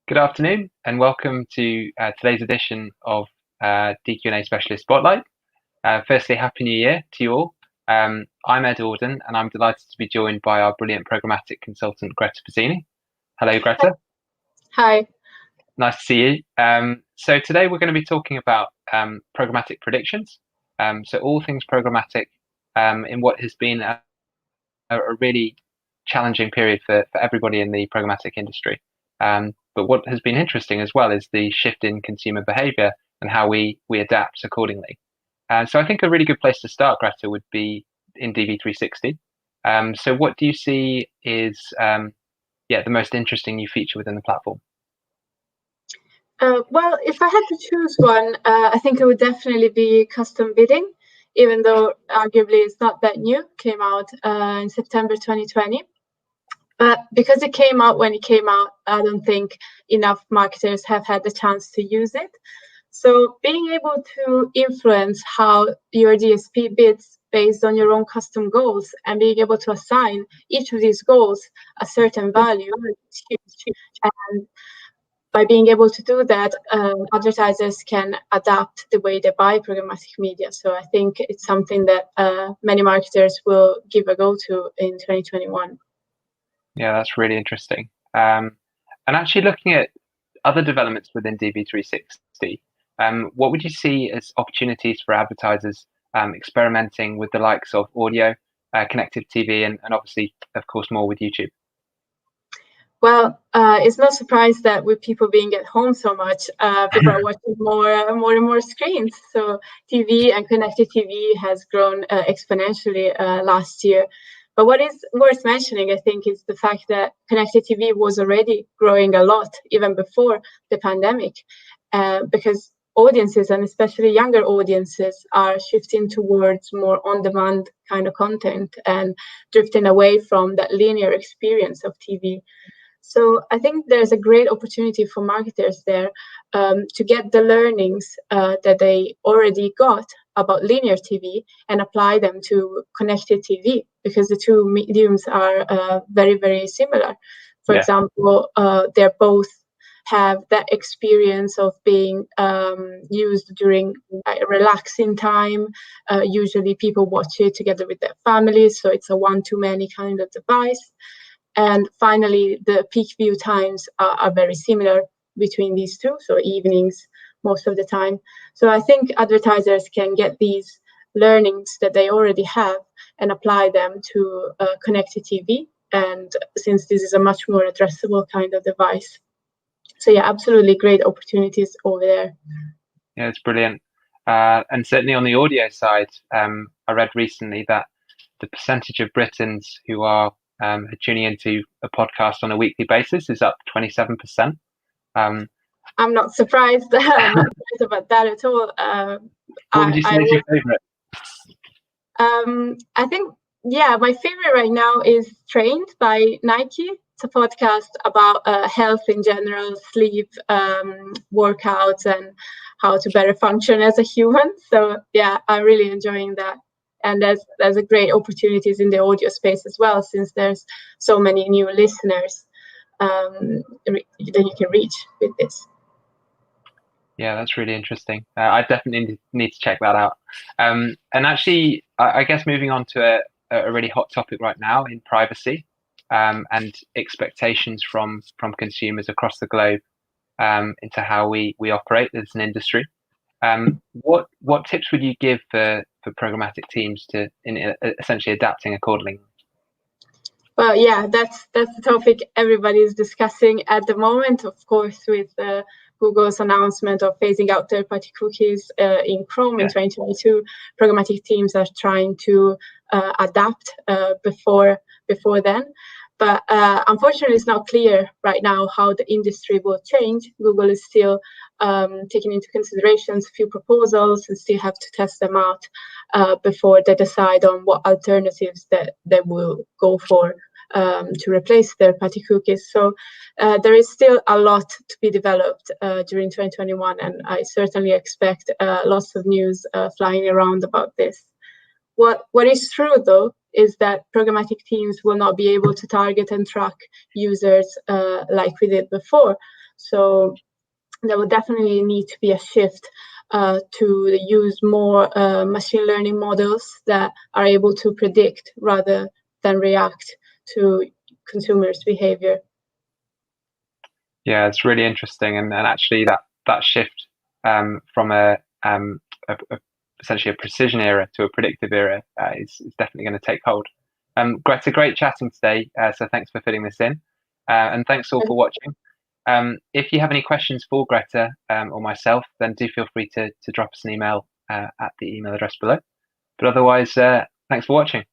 Good afternoon and welcome to today's edition of DQ&A Specialist Spotlight. Firstly, Happy New Year to you all. I'm Ed Auden and I'm delighted to be joined by our brilliant programmatic consultant, Greta Bezzini. Hello, Greta. Hi. Nice to see you. So today we're going to be talking about programmatic predictions. So all things programmatic in what has been a really challenging period for everybody in the programmatic industry. But what has been interesting as well is the shift in consumer behavior and how we adapt accordingly. So I think a really good place to start, Greta, would be in DV360. So what do you see is the most interesting new feature within the platform? Well, if I had to choose one, I think it would definitely be custom bidding, even though arguably it's not that new. Came out in September 2020. But because it came out when it came out, I don't think enough marketers have had the chance to use it. So being able to influence how your DSP bids based on your own custom goals and being able to assign each of these goals a certain value is huge. And by being able to do that, advertisers can adapt the way they buy programmatic media. So I think it's something that many marketers will give a go to in 2021. Yeah, that's really interesting. And actually looking at other developments within DV360, what would you see as opportunities for advertisers experimenting with the likes of audio, connected TV, and obviously, of course, more with YouTube? Well, it's no surprise that with people being at home so much, people are watching more and more screens. So TV and connected TV has grown exponentially last year. But what is worth mentioning, I think, is the fact that connected TV was already growing a lot even before the pandemic, because audiences, and especially younger audiences, are shifting towards more on-demand kind of content and drifting away from that linear experience of TV. So I think there's a great opportunity for marketers there to get the learnings that they already got about linear TV and apply them to connected TV, because the two mediums are very, very similar. For example, they both have that experience of being used during relaxing time. Usually people watch it together with their families, so it's a one-to-many kind of device. And finally, the peak view times are very similar between these two, so evenings most of the time. So I think advertisers can get these learnings that they already have and apply them to connected TV. And since this is a much more addressable kind of device. So yeah, absolutely great opportunities over there. Yeah, it's brilliant. And certainly on the audio side, I read recently that the percentage of Britons who are tuning into a podcast on a weekly basis is up 27%. I'm not surprised about that at all. What would you say is your favorite? I think, my favorite right now is Trained by Nike. It's a podcast about health in general, sleep, workouts, and how to better function as a human. So yeah, I'm really enjoying that. And there's a great opportunities in the audio space as well, since there's so many new listeners that you can reach with this. Yeah, that's really interesting. I definitely need to check that out. And actually, I guess moving on to a really hot topic right now in privacy and expectations from consumers across the globe into how we operate as an industry. What tips would you give for programmatic teams in essentially adapting accordingly? Well, yeah, that's the topic everybody is discussing at the moment, of course, with Google's announcement of phasing out third-party cookies in Chrome in 2022. Programmatic teams are trying to adapt before then. But unfortunately, it's not clear right now how the industry will change. Google is still taking into consideration a few proposals and still have to test them out before they decide on what alternatives that they will go for to replace third-party cookies. So there is still a lot to be developed during 2021, and I certainly expect lots of news flying around about this. What is true, though, is that programmatic teams will not be able to target and track users like we did before. So there will definitely need to be a shift to use more machine learning models that are able to predict rather than react to consumers' behavior. Yeah, it's really interesting, and actually that shift from essentially a precision era to a predictive era is definitely going to take hold. Greta, great chatting today. So thanks for fitting this in, and thanks all for watching. If you have any questions for Greta or myself, then do feel free to drop us an email at the email address below. But otherwise, thanks for watching.